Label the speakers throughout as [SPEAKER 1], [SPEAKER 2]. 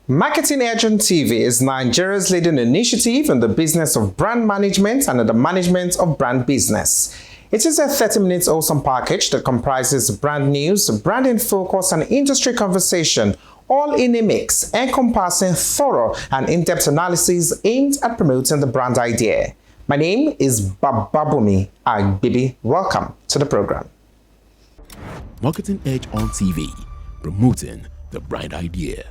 [SPEAKER 1] Marketing Edge ONTV is Nigeria's leading initiative in the business of brand management and the management of brand business. It is a 30-minute awesome package that comprises brand news, branding focus, and industry conversation, all in a mix, encompassing thorough and in-depth analysis aimed at promoting the brand idea. My name is Bababumi Agbibi. Welcome to the program.
[SPEAKER 2] Marketing Edge ONTV, promoting the brand idea.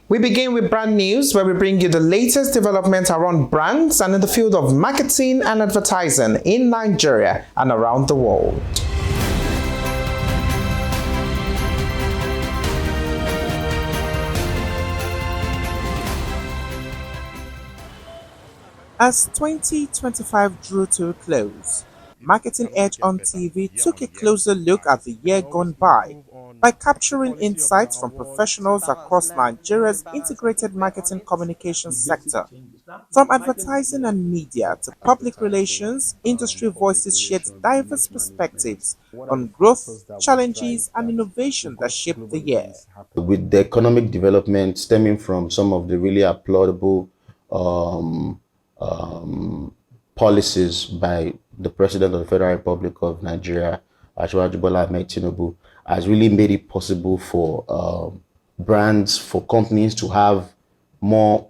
[SPEAKER 1] We begin with brand news, where we bring you the latest developments around brands and in the field of marketing and advertising in Nigeria and around the world. As 2025 drew to a close, Marketing Edge ONTV took a closer look at the year gone by capturing insights from professionals across Nigeria's integrated marketing communications sector. From advertising and media to public relations, industry voices shared diverse perspectives on growth, challenges, and innovation that shaped the year.
[SPEAKER 3] With the economic development stemming from some of the really applaudable policies by the President of the Federal Republic of Nigeria, Asiwaju Bola Ahmed Tinubu, has really made it possible for brands, for companies to have more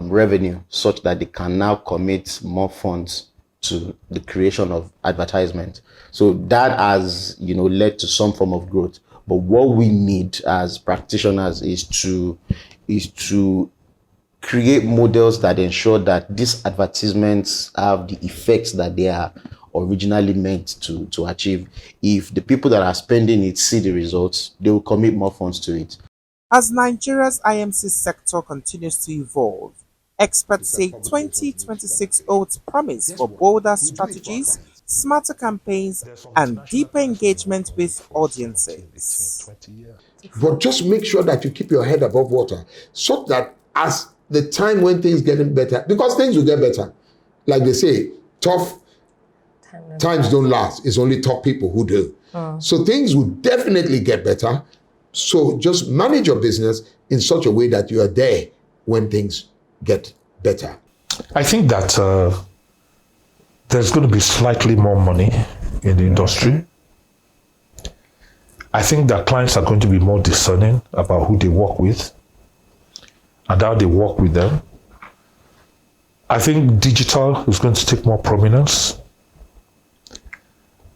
[SPEAKER 3] revenue, such that they can now commit more funds to the creation of advertisement. So that has, led to some form of growth. But what we need as practitioners is to create models that ensure that these advertisements have the effects that they are originally meant to achieve. If the people that are spending it see the results, they will commit more funds to it.
[SPEAKER 1] As Nigeria's IMC sector continues to evolve, experts say 2026 holds promise for bolder strategies, smarter campaigns, and deeper engagement with audiences.
[SPEAKER 4] But just make sure that you keep your head above water, so that as the time when things getting better, because things will get better. Like they say, tough times don't last. It's only tough people who do. So things will definitely get better. So just manage your business in such a way that you are there when things get better.
[SPEAKER 5] I think that there's going to be slightly more money in the industry. I think that clients are going to be more discerning about who they work with and how they work with them. I think digital is going to take more prominence.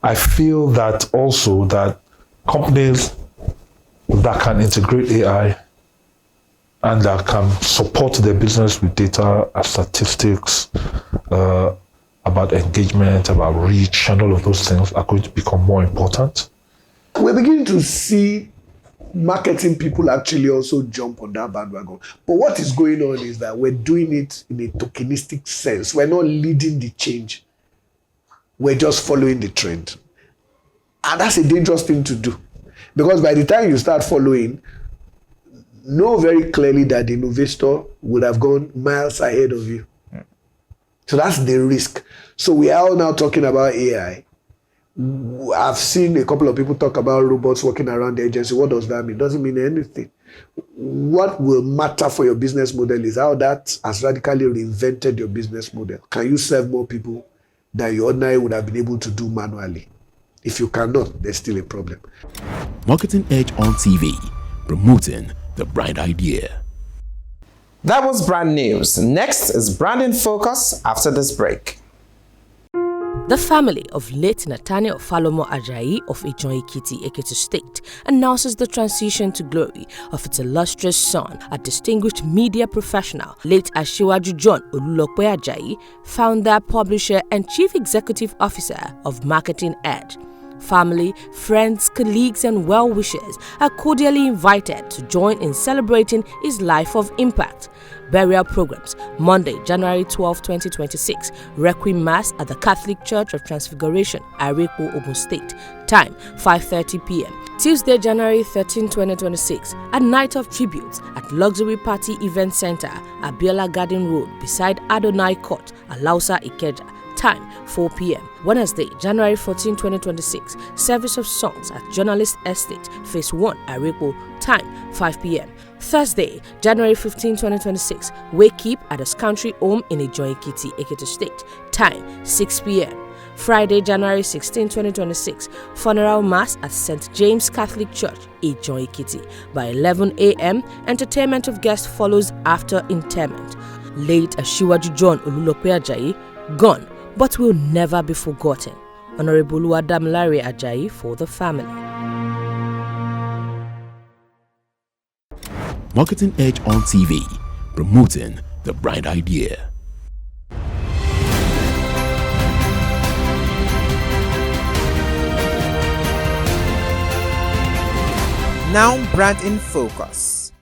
[SPEAKER 5] I feel that also that companies that can integrate AI and that can support their business with data and statistics about engagement, about reach, and all of those things are going to become more important.
[SPEAKER 6] We're beginning to see marketing people actually also jump on that bandwagon. But what is going on is that we're doing it in a tokenistic sense. We're not leading the change. We're just following the trend. And that's a dangerous thing to do. Because by the time you start following, know very clearly that the innovator would have gone miles ahead of you. So that's the risk. So we are all now talking about AI. I've seen a couple of people talk about robots walking around the agency. What does that mean? It doesn't mean anything. What will matter for your business model is how that has radically reinvented your business model. Can you serve more people than you ordinarily would have been able to do manually? If you cannot, there's still a problem.
[SPEAKER 2] Marketing Edge ONTV, promoting the brand idea.
[SPEAKER 1] That was brand news. Next is branding focus after this break.
[SPEAKER 7] The family of late Nathaniel Falomo Ajayi of Ijon-Ekiti, Ekiti State, announces the transition to glory of its illustrious son, a distinguished media professional, late Asiwaju John Olulope Ajayi, founder, publisher, and chief executive officer of Marketing Edge. Family, friends, colleagues, and well-wishers are cordially invited to join in celebrating his life of impact. Burial programs: Monday, January 12, 2026, Requiem Mass at the Catholic Church of Transfiguration, Arepo, Ogun State. Time, 5:30 p.m. Tuesday, January 13, 2026, a night of tributes at Luxury Party Event Center, Abiola Garden Road, beside Adonai Court, Alausa, Ikeja. time 4 p.m. Wednesday, January 14, 2026, service of songs at Journalist Estate, Phase 1, Arepo, time 5 p.m. Thursday, January 15, 2026, wake keep at his country home in Ijoyin-Ekiti, Ekiti State, time 6 p.m. Friday, January 16, 2026, funeral mass at St. James Catholic Church, Ijoyin-Ekiti. By 11 a.m., entertainment of guests follows after interment. Late Asiwaju John Olulope Ajayi, gone, but will never be forgotten. Honorable Oluwadamilare Ajayi for the family.
[SPEAKER 2] Marketing Edge on TV, promoting the bright idea.
[SPEAKER 1] Now brand in focus.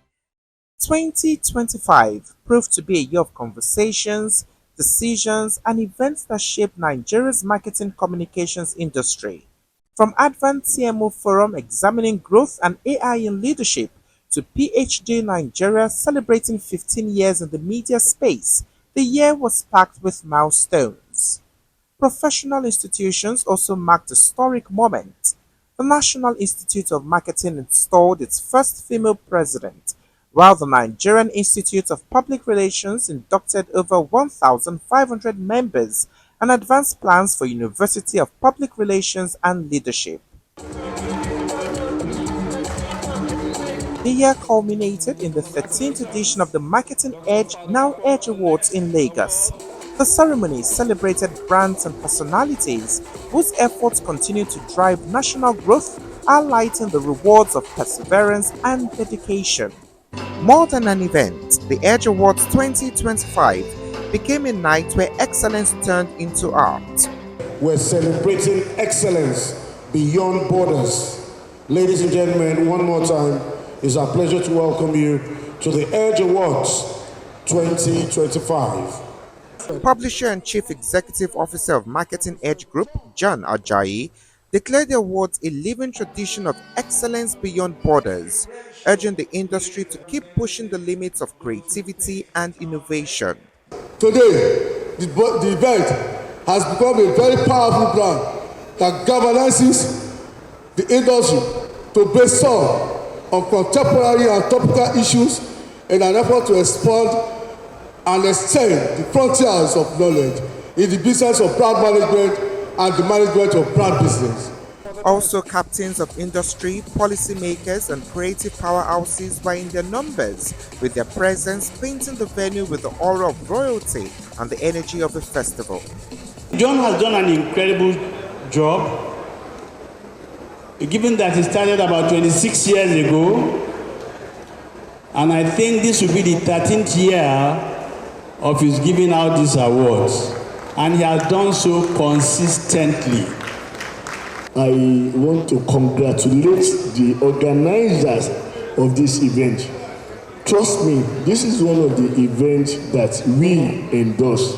[SPEAKER 1] 2025 proved to be a year of conversations, decisions, and events that shaped Nigeria's marketing communications industry. From Advanced CMO Forum examining growth and AI in leadership to PhD Nigeria celebrating 15 years in the media space, the year was packed with milestones. Professional institutions also marked a historic moment. The National Institute of Marketing installed its first female president, while the Nigerian Institute of Public Relations inducted over 1,500 members and advanced plans for University of Public Relations and Leadership. The year culminated in the 13th edition of the Marketing Edge, now Edge Awards in Lagos. The ceremony celebrated brands and personalities whose efforts continue to drive national growth, highlighting the rewards of perseverance and dedication. More than an event, the Edge Awards 2025 became a night where excellence turned into art.
[SPEAKER 8] We're celebrating excellence beyond borders. Ladies and gentlemen, one more time, it's our pleasure to welcome you to the Edge Awards 2025.
[SPEAKER 1] Publisher and Chief Executive Officer of Marketing Edge Group, John Ajayi, declared the awards a living tradition of excellence beyond borders, urging the industry to keep pushing the limits of creativity and innovation.
[SPEAKER 8] Today, the event has become a very powerful brand that galvanizes the industry to brainstorm on contemporary and topical issues in an effort to expand and extend the frontiers of knowledge in the business of brand management and the management of brand business.
[SPEAKER 1] Also, captains of industry, policymakers, and creative powerhouses were in their numbers, with their presence painting the venue with the aura of royalty and the energy of a festival.
[SPEAKER 9] John has done an incredible job, given that he started about 26 years ago, and I think this will be the 13th year of his giving out these awards, and he has done so consistently.
[SPEAKER 8] I want to congratulate the organizers of this event. Trust me, this is one of the events that we endorse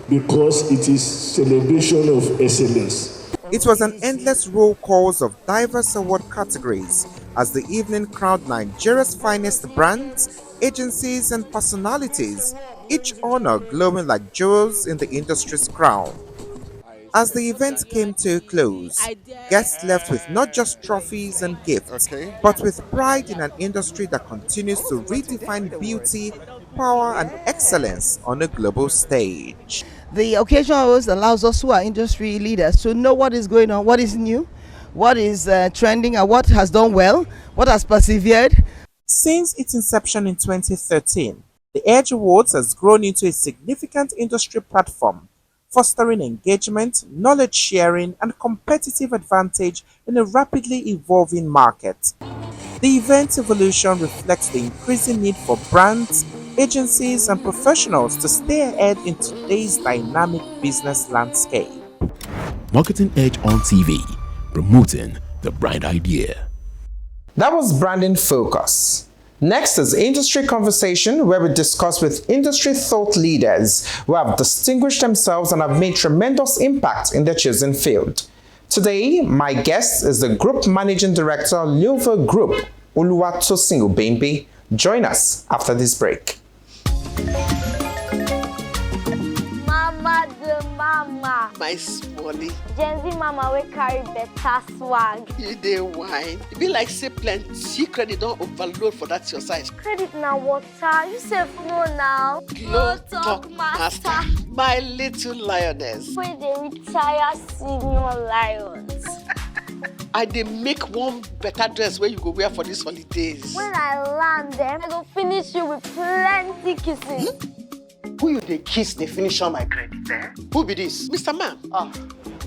[SPEAKER 8] because it is celebration of excellence.
[SPEAKER 1] It was an endless roll calls of diverse award categories as the evening crowned Nigeria's finest brands, agencies, and personalities, each honor glowing like jewels in the industry's crown. As the event came to a close, guests left with not just trophies and gifts, but with pride in an industry that continues to redefine beauty, power, and excellence on a global stage.
[SPEAKER 10] The occasional awards allows us who are industry leaders to know what is going on, what is new, what is trending, and what has done well, what has persevered.
[SPEAKER 1] Since its inception in 2013, the Edge Awards has grown into a significant industry platform, fostering engagement, knowledge sharing, and competitive advantage in a rapidly evolving market. The event's evolution reflects the increasing need for brands, agencies, and professionals to stay ahead in today's dynamic business landscape.
[SPEAKER 2] Marketing Edge on TV, promoting the bright idea.
[SPEAKER 1] That was Branding Focus. Next is Industry Conversation, where we discuss with industry thought leaders who have distinguished themselves and have made tremendous impact in their chosen field. Today, my guest is the Group Managing Director, Luova Group, Oluwatosin Obembe. Join us after this break.
[SPEAKER 11] Mama the mama. nice money.
[SPEAKER 12] Gen Z mama will carry better swag.
[SPEAKER 11] You dey wine. It be like say plenty credit don't overload for that your size.
[SPEAKER 12] Credit now water. You say no now.
[SPEAKER 11] Glow Talk Master. My little lioness.
[SPEAKER 12] Where they retire senior lions.
[SPEAKER 11] I dey make one better dress where you go wear for these holidays.
[SPEAKER 12] When I land them, I go finish you with plenty kissing.
[SPEAKER 11] Who you dey kiss, they finish on my credit, eh? Who be this? Mr. Man.
[SPEAKER 3] Ah,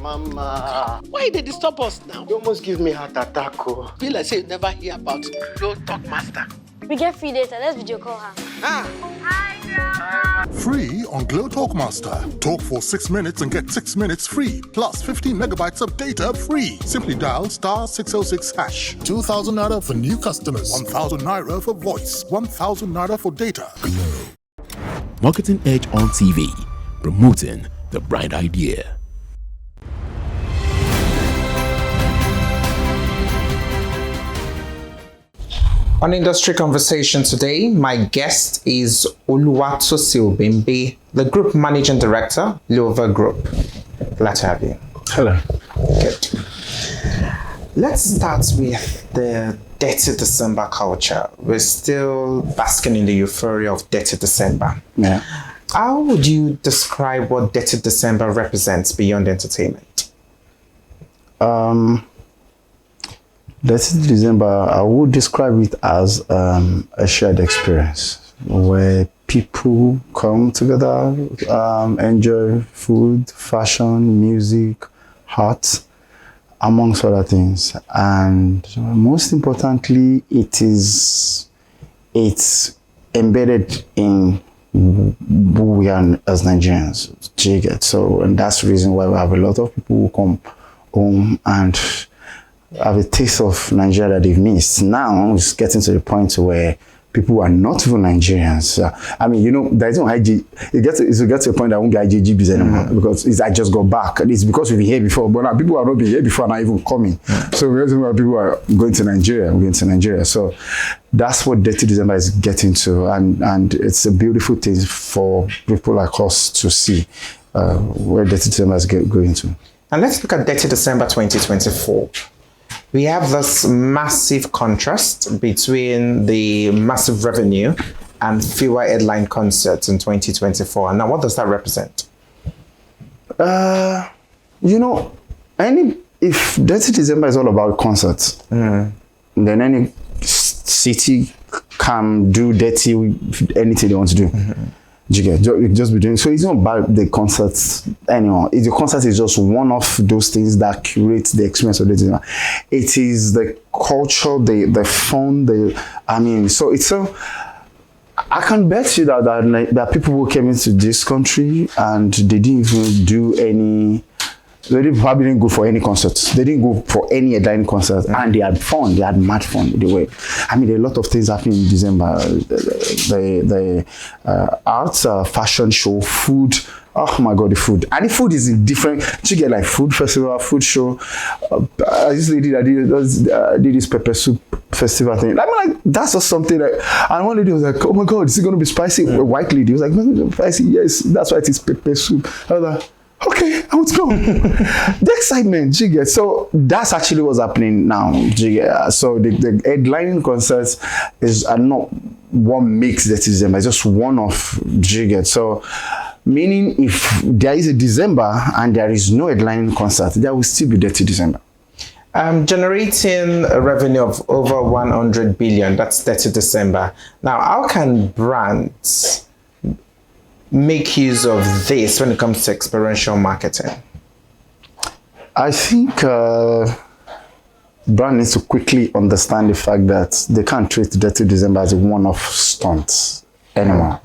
[SPEAKER 3] Mama.
[SPEAKER 11] Why they disturb us now?
[SPEAKER 3] You almost give me heart attack. Oh.
[SPEAKER 11] Feel like say you never hear about Glow Talk Master.
[SPEAKER 12] We get free data. Let's video call her.
[SPEAKER 11] Ah.
[SPEAKER 12] Hi, Grandma.
[SPEAKER 13] Free on Glow Talk Master. Talk for 6 minutes and get 6 minutes free. Plus 15 megabytes of data free. Simply dial *606#. 2,000 naira for new customers. 1,000 naira for voice. 1,000 naira for data. Glow.
[SPEAKER 2] Marketing Edge on TV, promoting the bright idea.
[SPEAKER 1] On Industry Conversation today, my guest is Oluwatosin Obembe, the Group Managing Director, Luova Group. Glad to have you.
[SPEAKER 5] Hello.
[SPEAKER 1] Good. Let's start with the Detty Decemba culture. We're still basking in the euphoria of Detty Decemba.
[SPEAKER 3] Yeah.
[SPEAKER 1] How would you describe what Detty Decemba represents beyond entertainment?
[SPEAKER 3] Detty Decemba, I would describe it as a shared experience where people come together, enjoy food, fashion, music, art, amongst other things. And most importantly, it's embedded in who we are as Nigerians. Do you get? So, and that's the reason why we have a lot of people who come home and have a taste of Nigeria that they've missed. Now it's getting to the point where people are not even Nigerians. I mean, you know, there's no IG. It gets to a point that I won't get IJGBs anymore because I just got back. It's because we've been here before, but now people are not been here before, not even coming. So the reason why people are going to Nigeria, we're going to Nigeria. So that's what Detty Decemba is getting to, and it's a beautiful thing for people like us to see where Detty Decemba is going to.
[SPEAKER 1] And let's look at Detty Decemba 2024. We have this massive contrast between the massive revenue and fewer headline concerts in 2024. Now, what does that represent?
[SPEAKER 3] You know, if Detty Decemba is all about concerts, then any city can do Detty anything they want to do. Just be doing. So it's not about the concerts anymore. The concert is just one of those things that curates the experience of Detty Decemba. It is the culture, the fun, so it's so. I can bet you that people who came into this country and they didn't even do any. They probably didn't go for any concerts. They didn't go for any headline concert, and they had fun. They had mad fun. There were, there are a lot of things happening in December. The arts, fashion show, food. Oh my God, the food. And the food is in different. You get like food festival, food show. This lady that did this pepper soup festival thing. That's just something that. And one lady was like, "Oh my God, is it going to be spicy?" A white lady was like, "No, spicy. Yes, that's why it is pepper soup." I was like, okay, I want to go. The excitement, you get. So that's actually what's happening now. So the headlining concerts are not what makes Detty Decemba. It's just one of Jigget. So meaning if there is a December and there is no headlining concert, there will still be Detty Decemba.
[SPEAKER 1] Generating a revenue of over 100 billion, that's Detty Decemba. Now, how can brands make use of this when it comes to experiential marketing?
[SPEAKER 3] I think brand needs to quickly understand the fact that they can't treat Detty Decemba as a one-off stunt anymore.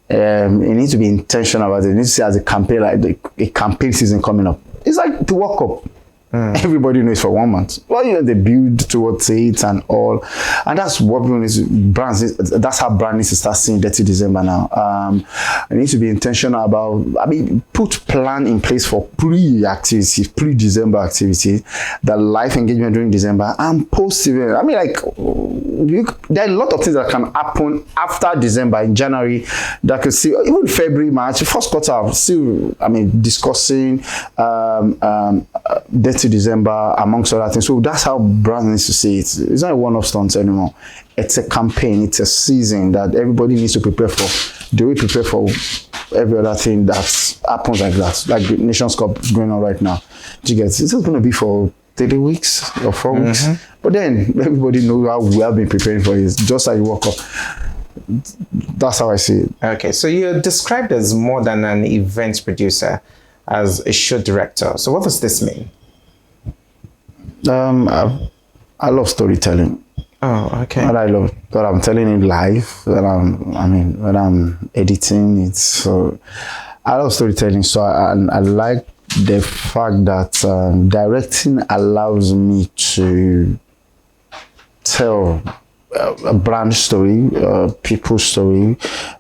[SPEAKER 3] It needs to be intentional about it. It needs to see as a campaign, like a campaign season coming up. It's like the World Cup. Everybody knows for 1 month. Well, they build towards it and all, and that's what brands. That's how brands need to start seeing Detty Decemba now. It needs to be intentional about. Put plan in place for pre-activities, pre-December activities, the live engagement during December and post-event. there are a lot of things that can happen after December, in January, that could see, even February, March, first quarter, still, discussing Detty Decemba, amongst other things. So that's how brands needs to see it. It's not a one-off stunt anymore. It's a campaign, it's a season that everybody needs to prepare for. Do we prepare for every other thing that happens like that? Like the Nations Cup is going on right now. Do you get it? It's just going to be for 3 weeks or 4 weeks. But then everybody knows how we have been preparing for it, just like World Cup. That's how I see it.
[SPEAKER 1] Okay, so you're described as more than an event producer, as a show director. So what does this mean?
[SPEAKER 3] I love storytelling.
[SPEAKER 1] Oh, okay.
[SPEAKER 3] What I love that I'm telling it live, when I'm editing it. So I love storytelling. So I like the fact that directing allows me to tell a brand story, a people story,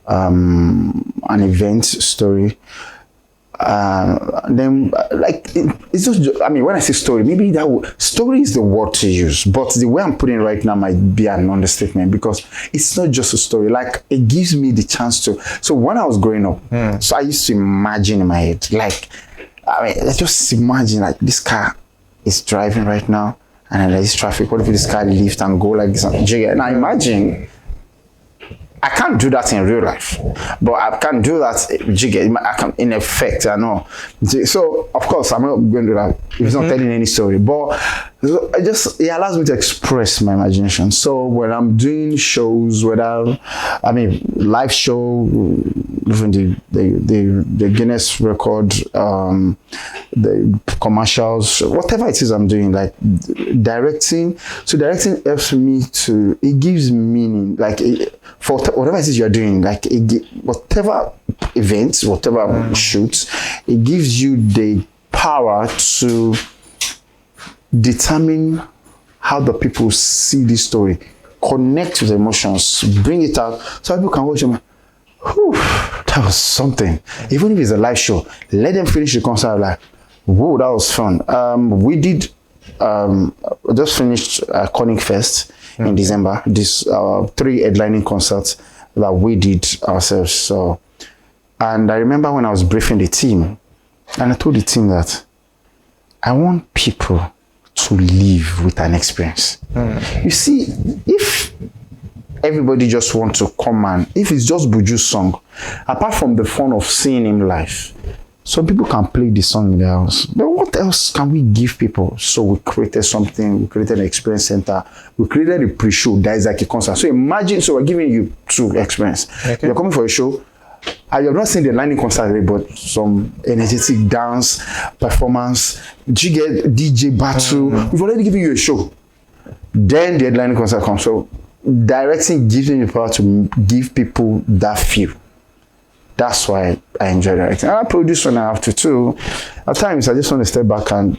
[SPEAKER 3] an event story. Then it's just, when I say story, maybe story is the word to use, but the way I'm putting it right now might be an understatement, because it's not just a story. Like, it gives me the chance to, so when I was growing up, so I used to imagine in my head, let's just imagine, like, this car is driving right now, and then there's traffic. What if this car lifts and go like this? And I imagine, I can't do that in real life, but I can do that. I can, in effect, I know. So of course, I'm not going to do that if it's not telling any story. But it allows me to express my imagination. So when I'm doing shows, live show, even the Guinness record, the commercials, whatever it is I'm doing, like directing. So directing helps me to, it gives meaning, like for whatever it is you're doing, like whatever events, whatever shoots, it gives you the power to determine how the people see this story, connect with emotions, bring it out, so people can watch them. Whew, that was something. Even if it's a live show, let them finish the concert like, whoa, that was fun. We did just finished Conic Fest in December. This 3 headlining concerts that we did ourselves. So, and I remember when I was briefing the team, and I told the team that I want people to live with an experience. You see, if everybody just wants to come and, if it's just Buju's song, apart from the fun of seeing him live, some people can play the song in their house. But what else can we give people? So we created something, we created an experience center, we created a pre-show that is like a concert. So imagine, so we're giving you 2 experience. Okay. You're coming for a show, and you're not seeing the lining concert, but some energetic dance, performance, DJ battle. We've already given you a show. Then the headlining concert comes. So directing gives me the power to give people that feel. That's why I enjoy directing. And I produce when I have to too. At times I just want to step back and,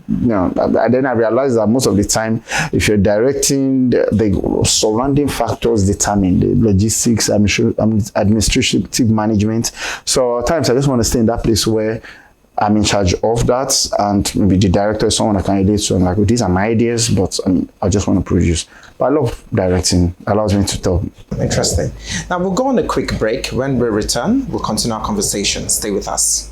[SPEAKER 3] then I realize that most of the time, if you're directing, the surrounding factors determine the logistics, administrative management. So at times I just want to stay in that place where I'm in charge of that, and maybe the director is someone I can relate to. I'm like, these are my ideas, but I just want to produce. But I love directing. It allows me to tell.
[SPEAKER 1] Interesting. Now we'll go on a quick break. When we return, we'll continue our conversation. Stay with us.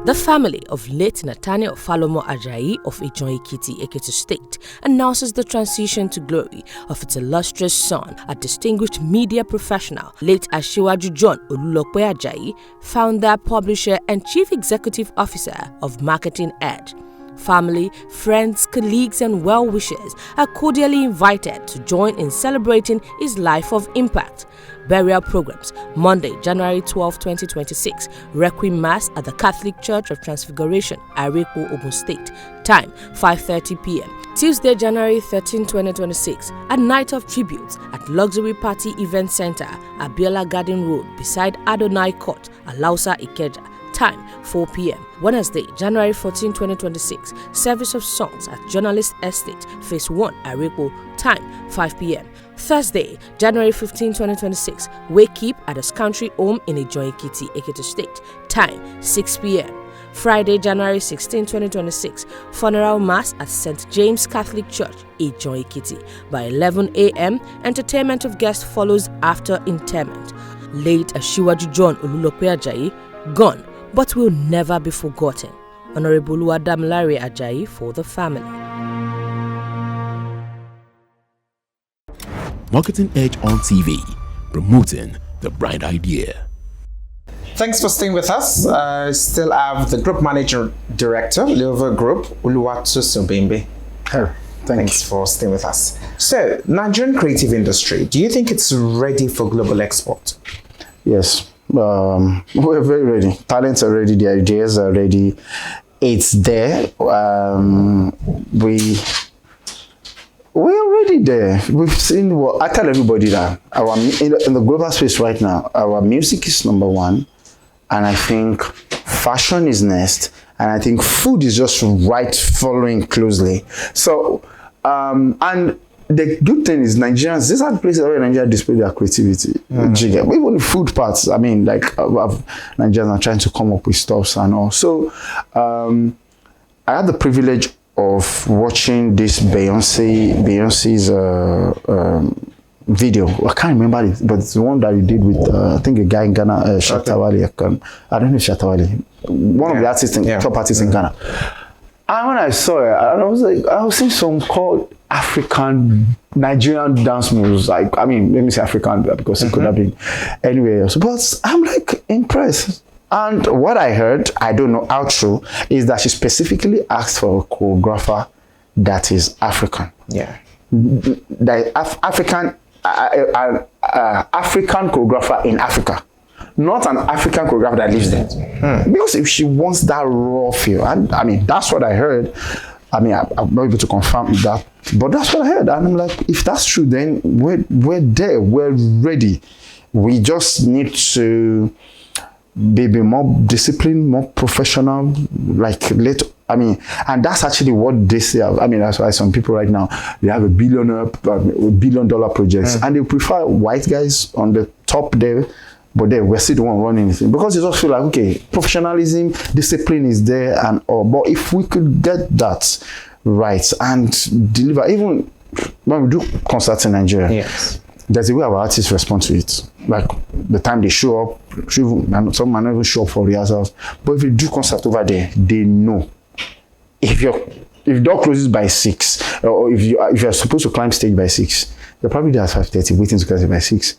[SPEAKER 7] The family of late Nathaniel Falomo Ajayi of Ijoyin-Ekiti, Ekiti State, announces the transition to glory of its illustrious son, a distinguished media professional, late Asiwaju John Oluwatosin Ajayi, founder, publisher, and chief executive officer of Marketing Edge. Family, friends, colleagues, and well-wishers are cordially invited to join in celebrating his life of impact. Burial programs: Monday, January 12, 2026, Requiem Mass at the Catholic Church of Transfiguration, Arepo, Ogun State. Time, 5:30 p.m. Tuesday, January 13, 2026, a night of tributes at Luxury Party Event Center, Abiola Garden Road, beside Adonai Court, Alausa, Ikeja. Time, 4 p.m. Wednesday, January 14, 2026, service of songs at Journalist Estate, Phase 1, Arepo. Time, 5 p.m. Thursday, January 15, 2026, Wake Keep at his country home in Ijoyin-Ekiti, Ekiti State. Time, 6 p.m. Friday, January 16, 2026, funeral mass at St. James Catholic Church, Ijon Ekiti. By 11 a.m., entertainment of guests follows after interment. Late Asiwaju John Olulope Ajayi, gone, but will never be forgotten. Honorable Oluwadamilare Ajayi for the family.
[SPEAKER 2] Marketing Edge on TV, promoting the bright idea.
[SPEAKER 1] Thanks for staying with us. I still have the Group Manager Director, Luova Group, Oluwatosin Obembe. Thanks for staying with us. So, Nigerian creative industry, do you think it's ready for global export?
[SPEAKER 3] Yes, we're very ready. Talents are ready, the ideas are ready. It's there. We're already there. We've seen what I tell everybody that in the global space right now, our music is number one, and I think fashion is next, and I think food is just right following closely. So, and the good thing is Nigerians, these are the places where Nigerians display their creativity. Even the food parts, I mean, like Nigerians are trying to come up with stuffs and all. So, I had the privilege of watching this Beyonce's video. I can't remember it, but it's the one that you did with I think a guy in Ghana, Shatawale. I don't know if Shatawale, one of the artists, top artists in Ghana. And when I saw it, I was like, I was seeing some called African Nigerian dance moves. Like, I mean, let me say African because it could have been anywhere else. But I'm like impressed. And what I heard, I don't know how true, is that she specifically asked for a choreographer that is African. Yeah. That African choreographer in Africa. Not an African choreographer that lives there. Because if she wants that raw feel, and I mean, that's what I heard. I mean, I'm not able to confirm that, but that's what I heard. And I'm like, if that's true, then we're there, we're ready. We just need to be more disciplined, more professional, and that's actually what they say. I mean, that's why some people right now, they have $1 billion projects, and they prefer white guys on the top there, but we're still the one running it. Because you just feel like, okay, professionalism, discipline is there and all. But if we could get that right and deliver, even when we do concerts in Nigeria, yes, there's a way our artists respond to it. Like the time they show up, some might not even show up for rehearsals. But if you do concert over there, they know. If the door closes by 6, or if you're supposed to climb stage by 6, you're probably there at 5:30 waiting to close it by 6.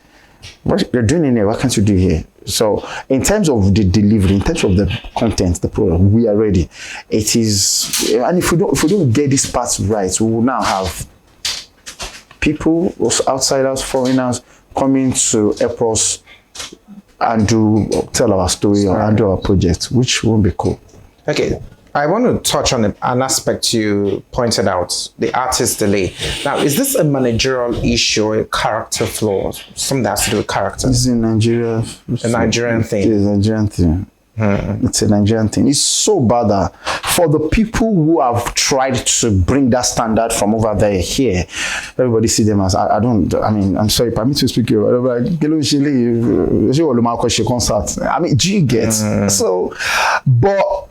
[SPEAKER 3] What you're doing in there, what can't you do here? So in terms of the delivery, in terms of the content, the product, we are ready. It is, and if we don't get these parts right, we will now have people, outsiders, foreigners coming to help us and tell our story and do our project, which won't be cool. Okay.
[SPEAKER 1] I want to touch on an aspect you pointed out, the artist delay. Now, is this a managerial issue or a character flaw? Something that has to do with character?
[SPEAKER 3] It's a Nigerian thing.
[SPEAKER 1] It's a Nigerian thing.
[SPEAKER 3] It's a Nigerian thing. It's so bad that for the people who have tried to bring that standard from over there here, everybody see them as, I'm sorry, permit me to speak here. I mean, do you get? So, but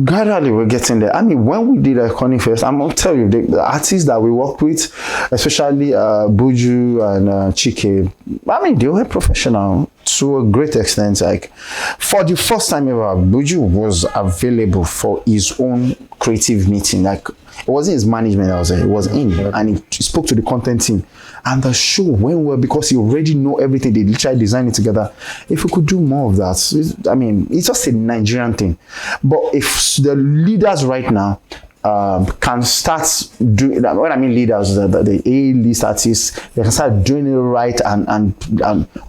[SPEAKER 3] gradually we're getting there. I mean, when we did Iconic Fest, I'm gonna tell you, the artists that we worked with, especially Buju and Chike, I mean, they were professional to a great extent. Like, for the first time ever, Buju was available for his own creative meeting. Like, it wasn't his management that was there, it was him, and he spoke to the content team. And the show went well because he already know everything. They literally designed it together. If we could do more of that, it's just a Nigerian thing. But if the leaders right now can start doing that, when I mean leaders, the A-list artists, they can start doing it right, and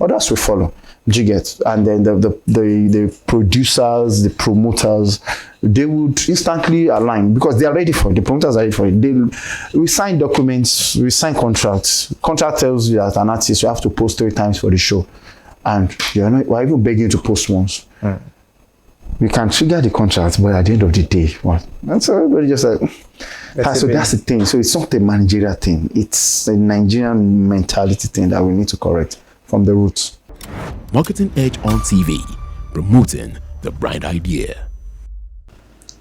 [SPEAKER 3] others will follow. Do you get? And then the producers, the promoters, they would instantly align because they are ready for it. The promoters are ready for it. We sign documents, we sign contracts. Contract tells you that an artist, you have to post 3 times for the show. And we're even begging to post once. We can trigger the contract, but at the end of the day, what? And so everybody just like, that's the thing. So it's not a managerial thing. It's a Nigerian mentality thing that we need to correct from the roots.
[SPEAKER 2] Marketing Edge on TV, promoting the bright idea.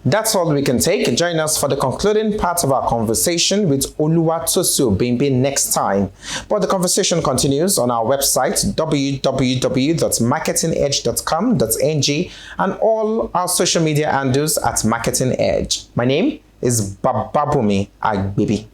[SPEAKER 1] That's all we can take. Join us for the concluding part of our conversation with Oluwatosin Obembe next time. But the conversation continues on our website, www.marketingedge.com.ng, and all our social media handles at Marketing Edge. My name is Bababumi Agbibi.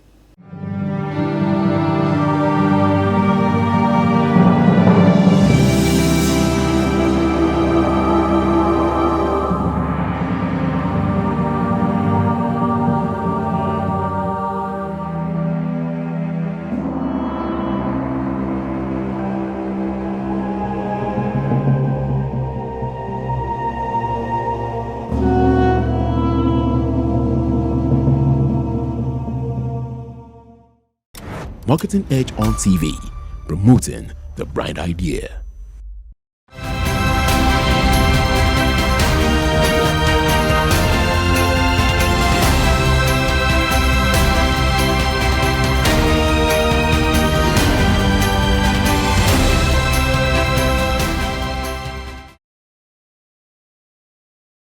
[SPEAKER 2] Marketing Edge on TV, promoting the bright idea.